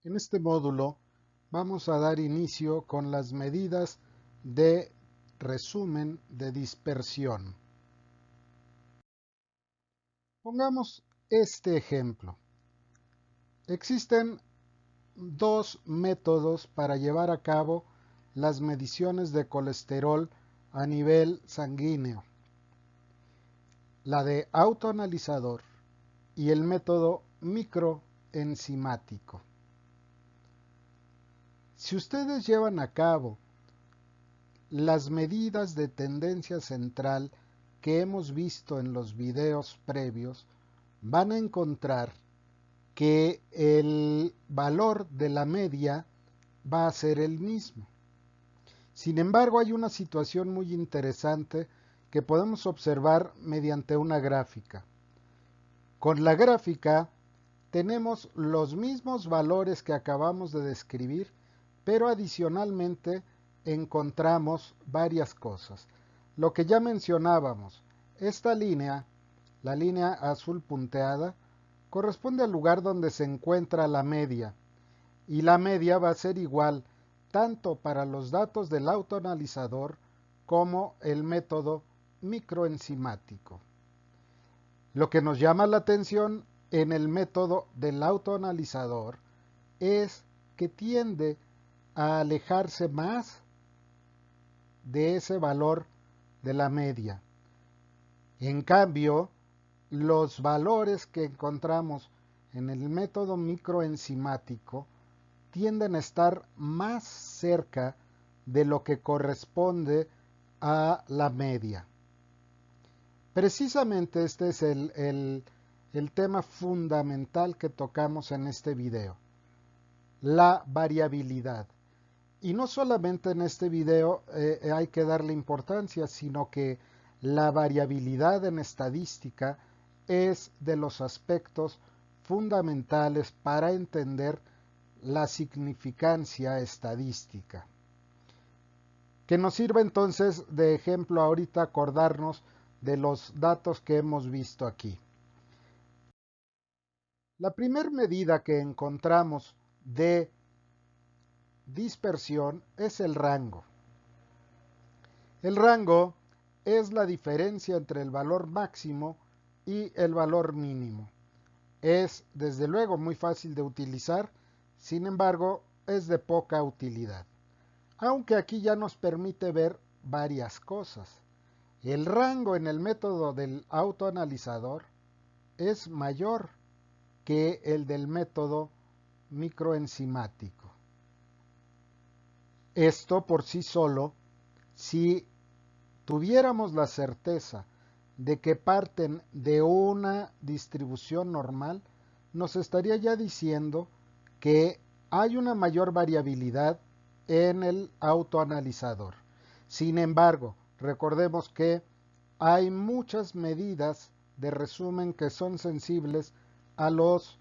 En este módulo vamos a dar inicio con las medidas de resumen de dispersión. Pongamos este ejemplo. Existen dos métodos para llevar a cabo las mediciones de colesterol a nivel sanguíneo: la de autoanalizador y el método microenzimático. Si ustedes llevan a cabo las medidas de tendencia central que hemos visto en los videos previos, van a encontrar que el valor de la media va a ser el mismo. Sin embargo, hay una situación muy interesante que podemos observar mediante una gráfica. Con la gráfica tenemos los mismos valores que acabamos de describir, pero adicionalmente encontramos varias cosas. Lo que ya mencionábamos, esta línea, la línea azul punteada, corresponde al lugar donde se encuentra la media, y la media va a ser igual tanto para los datos del autoanalizador como el método microenzimático. Lo que nos llama la atención en el método del autoanalizador es que tiende a alejarse más de ese valor de la media. En cambio, los valores que encontramos en el método microenzimático tienden a estar más cerca de lo que corresponde a la media. Precisamente este es el tema fundamental que tocamos en este video: la variabilidad. Y no solamente en este video hay que darle importancia, sino que la variabilidad en estadística es de los aspectos fundamentales para entender la significancia estadística. Que nos sirva entonces de ejemplo ahorita acordarnos de los datos que hemos visto aquí. La primera medida que encontramos de dispersión es el rango. El rango es la diferencia entre el valor máximo y el valor mínimo. Es desde luego muy fácil de utilizar, sin embargo es de poca utilidad. Aunque aquí ya nos permite ver varias cosas. El rango en el método del autoanalizador es mayor que el del método microenzimático. Esto por sí solo, si tuviéramos la certeza de que parten de una distribución normal, nos estaría ya diciendo que hay una mayor variabilidad en el autoanalizador. Sin embargo, recordemos que hay muchas medidas de resumen que son sensibles a los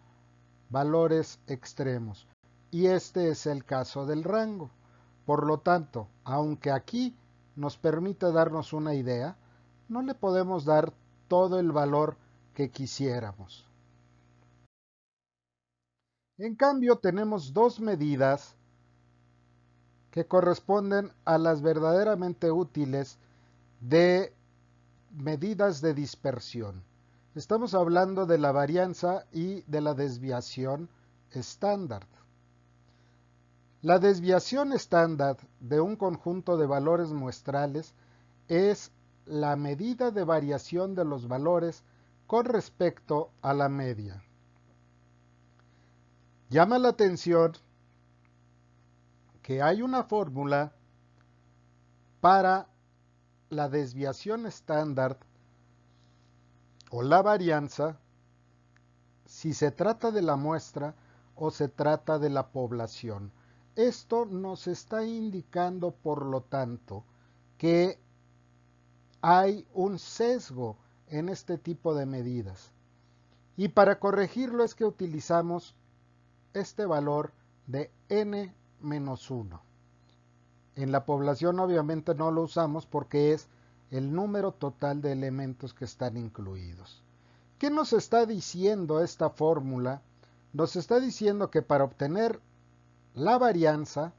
valores extremos, y este es el caso del rango. Por lo tanto, aunque aquí nos permite darnos una idea, no le podemos dar todo el valor que quisiéramos. En cambio, tenemos dos medidas que corresponden a las verdaderamente útiles de medidas de dispersión. Estamos hablando de la varianza y de la desviación estándar. La desviación estándar de un conjunto de valores muestrales es la medida de variación de los valores con respecto a la media. Llama la atención que hay una fórmula para la desviación estándar o la varianza si se trata de la muestra o se trata de la población. Esto nos está indicando, por lo tanto, que hay un sesgo en este tipo de medidas. Y para corregirlo es que utilizamos este valor de n-1. En la población obviamente no lo usamos porque es el número total de elementos que están incluidos. ¿Qué nos está diciendo esta fórmula? Nos está diciendo que para obtener la varianza,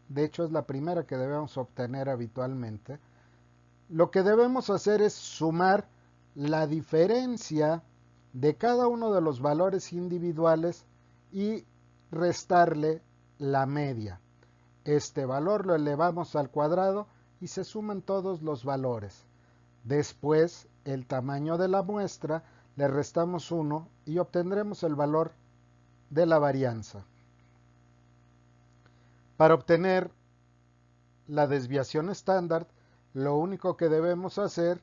de hecho es la primera que debemos obtener habitualmente, lo que debemos hacer es sumar la diferencia de cada uno de los valores individuales y restarle la media. Este valor lo elevamos al cuadrado y se suman todos los valores. Después, el tamaño de la muestra, le restamos 1 y obtendremos el valor de la varianza. Para obtener la desviación estándar, lo único que debemos hacer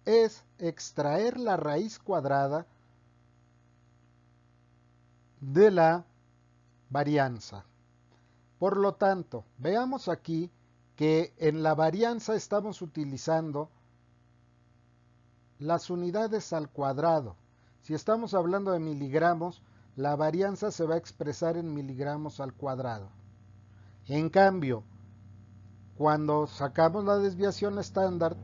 es extraer la raíz cuadrada de la varianza. Por lo tanto, veamos aquí que en la varianza estamos utilizando las unidades al cuadrado. Si estamos hablando de miligramos, la varianza se va a expresar en miligramos al cuadrado. En cambio, cuando sacamos la desviación estándar,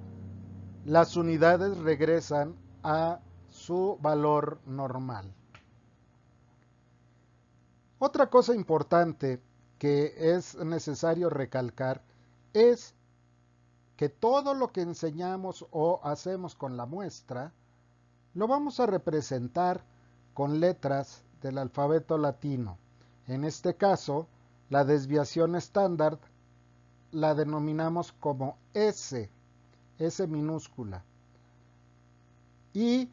las unidades regresan a su valor normal. Otra cosa importante que es necesario recalcar es que todo lo que enseñamos o hacemos con la muestra lo vamos a representar con letras del alfabeto latino. En este caso, la desviación estándar la denominamos como S, S minúscula. Y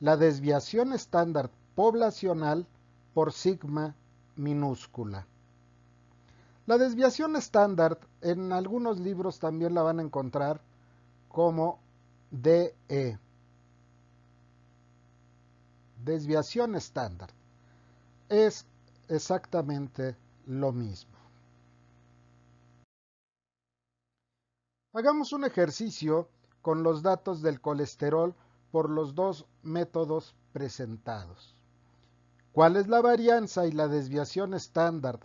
la desviación estándar poblacional por sigma minúscula. La desviación estándar en algunos libros también la van a encontrar como DE. Desviación estándar. Es exactamente lo mismo. Hagamos un ejercicio con los datos del colesterol por los dos métodos presentados. ¿Cuál es la varianza y la desviación estándar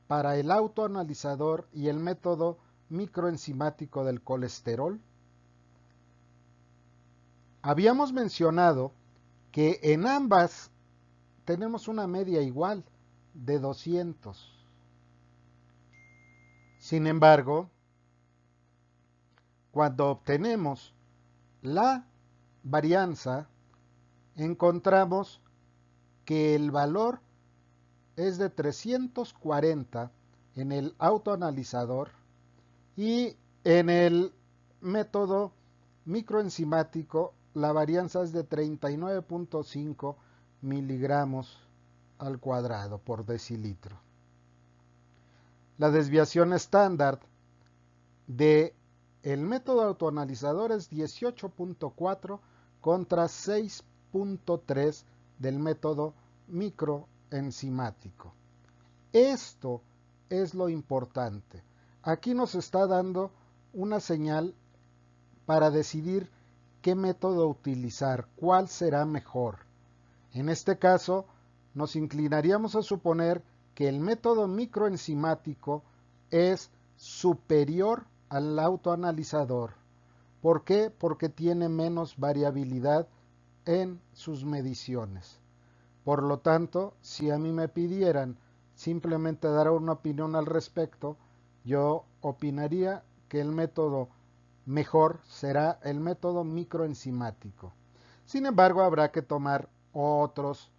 para el autoanalizador y el método microenzimático del colesterol? Habíamos mencionado que en ambas tenemos una media igual de 200. Sin embargo, cuando obtenemos la varianza, encontramos que el valor es de 340 en el autoanalizador y en el método microenzimático la varianza es de 39.5 miligramos al cuadrado por decilitro. La desviación estándar de el método autoanalizador es 18.4 contra 6.3 del método microenzimático. Esto es lo importante. Aquí nos está dando una señal para decidir qué método utilizar, cuál será mejor. En este caso, nos inclinaríamos a suponer que el método microenzimático es superior al autoanalizador. ¿Por qué? Porque tiene menos variabilidad en sus mediciones. Por lo tanto, si a mí me pidieran simplemente dar una opinión al respecto, yo opinaría que el método mejor será el método microenzimático. Sin embargo, habrá que tomar otros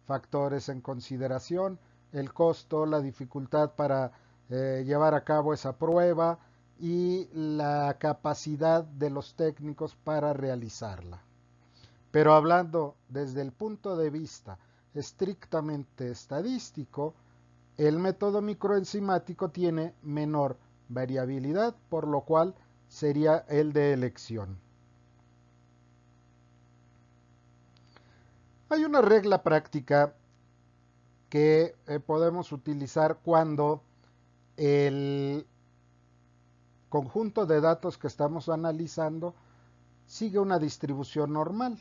factores en consideración, el costo, la dificultad para llevar a cabo esa prueba y la capacidad de los técnicos para realizarla. Pero hablando desde el punto de vista estrictamente estadístico, el método microenzimático tiene menor variabilidad, por lo cual sería el de elección. Hay una regla práctica que podemos utilizar cuando el conjunto de datos que estamos analizando sigue una distribución normal.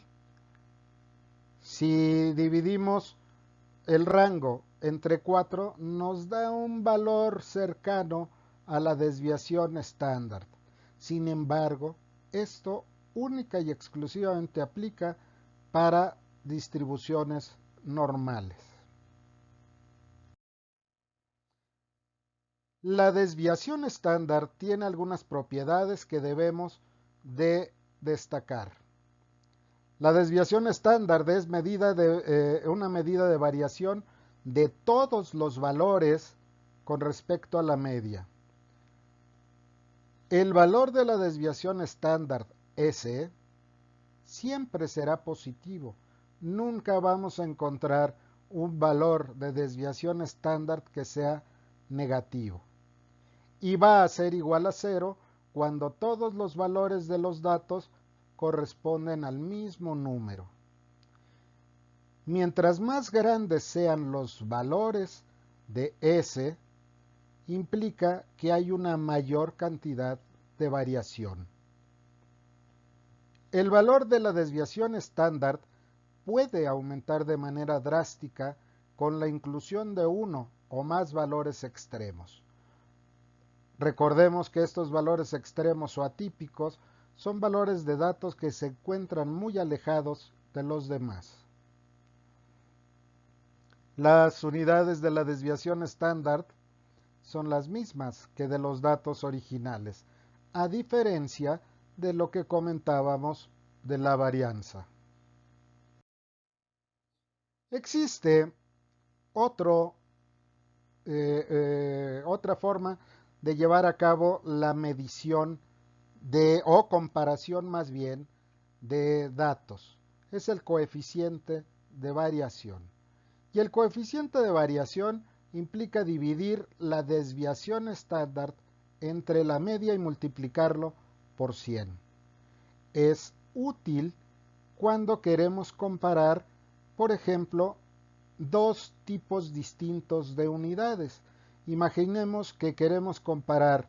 Si dividimos el rango entre 4, nos da un valor cercano a la desviación estándar. Sin embargo, esto única y exclusivamente aplica para distribuciones normales. La desviación estándar tiene algunas propiedades que debemos de destacar. La desviación estándar es una medida de variación de todos los valores con respecto a la media. El valor de la desviación estándar S siempre será positivo. Nunca vamos a encontrar un valor de desviación estándar que sea negativo. Y va a ser igual a 0 cuando todos los valores de los datos corresponden al mismo número. Mientras más grandes sean los valores de S, implica que hay una mayor cantidad de variación. El valor de la desviación estándar puede aumentar de manera drástica con la inclusión de uno o más valores extremos. Recordemos que estos valores extremos o atípicos son valores de datos que se encuentran muy alejados de los demás. Las unidades de la desviación estándar son las mismas que de los datos originales, a diferencia de lo que comentábamos de la varianza. Existe otra forma de llevar a cabo la medición o comparación más bien de datos. Es el coeficiente de variación. Y el coeficiente de variación implica dividir la desviación estándar entre la media y multiplicarlo por 100. Es útil cuando queremos comparar, por ejemplo, dos tipos distintos de unidades. Imaginemos que queremos comparar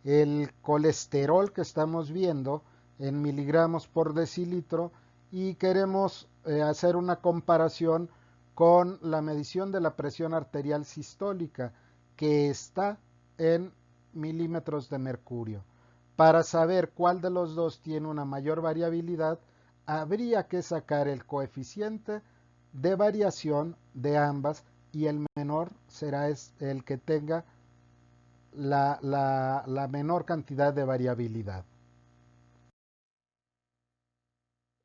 el colesterol que estamos viendo en miligramos por decilitro y queremos hacer una comparación con la medición de la presión arterial sistólica que está en milímetros de mercurio. Para saber cuál de los dos tiene una mayor variabilidad, habría que sacar el coeficiente de variación de ambas y el menor será el que tenga la menor cantidad de variabilidad.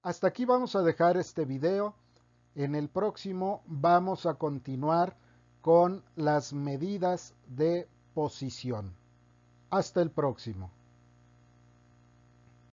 Hasta aquí vamos a dejar este video. En el próximo vamos a continuar con las medidas de posición. Hasta el próximo.